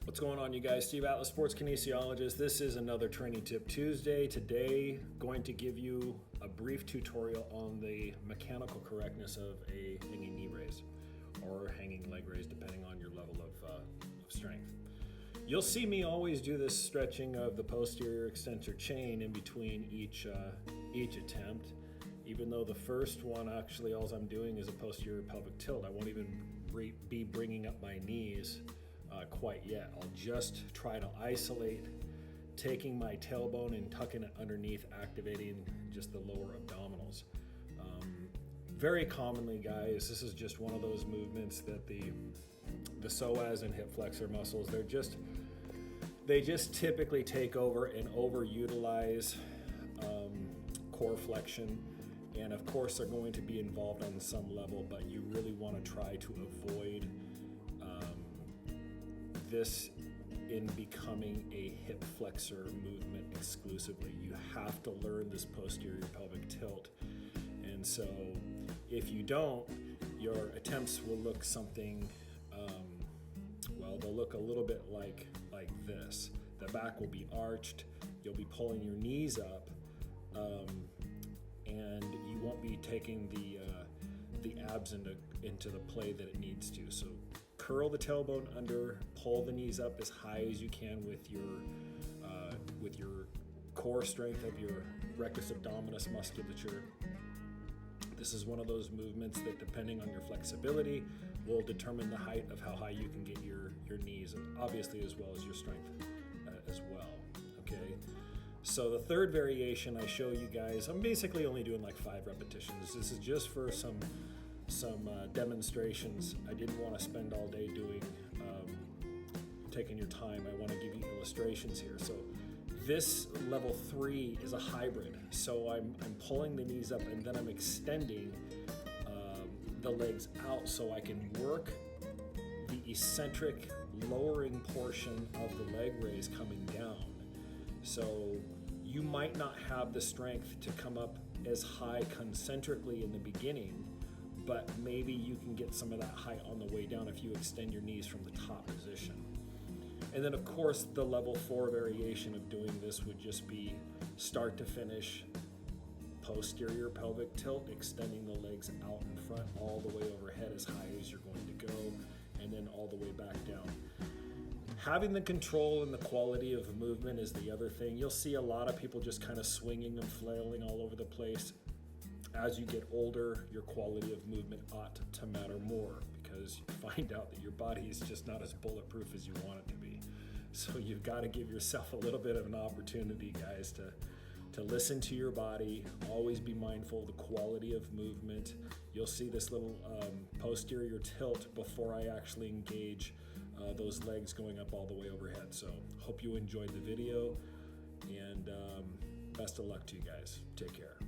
What's going on, you guys? Steve Atlas, sports kinesiologist. This is another Training Tip Tuesday. Today, going to give you a brief tutorial on the mechanical correctness of a hanging knee raise or hanging leg raise, depending on your level of strength. You'll see me always do this stretching of the posterior extensor chain in between each attempt. Even though the first one, actually, all I'm doing is a posterior pelvic tilt. I won't even be bringing up my knees quite yet. I'll just try to isolate, taking my tailbone and tucking it underneath, activating just the lower abdominals. Very commonly, guys, this is just one of those movements that the psoas and hip flexor muscles, they just typically take over and overutilize core flexion. And of course, they're going to be involved on some level, but you really want to try to avoid this in becoming a hip flexor movement exclusively. You have to learn this posterior pelvic tilt. And so if you don't, your attempts will look something, they'll look a little bit like this. The back will be arched, you'll be pulling your knees up, and you won't be taking the abs into the play that it needs to. So curl the tailbone under, pull the knees up as high as you can with your core strength of your rectus abdominis musculature. This is one of those movements that, depending on your flexibility, will determine the height of how high you can get your knees, and obviously as well as your strength as well. Okay. So the third variation I show you guys, I'm basically only doing like 5 repetitions. This is just for some demonstrations. I didn't want to spend all day taking your time. I want to give you illustrations here. So this level 3 is a hybrid. So I'm pulling the knees up and then I'm extending the legs out so I can work the eccentric lowering portion of the leg raise coming down. So you might not have the strength to come up as high concentrically in the beginning, but maybe you can get some of that height on the way down if you extend your knees from the top position. And then, of course, the level 4 variation of doing this would just be start to finish, posterior pelvic tilt, extending the legs out in front all the way overhead as high as you're going to go, and then all the way back down. Having the control and the quality of movement is the other thing. You'll see a lot of people just kind of swinging and flailing all over the place. As you get older, your quality of movement ought to matter more, because you find out that your body is just not as bulletproof as you want it to be. So you've got to give yourself a little bit of an opportunity, guys, to listen to your body. Always be mindful of the quality of movement. You'll see this little posterior tilt before I actually engage those legs going up all the way overhead. So hope you enjoyed the video, and best of luck to you guys. Take care.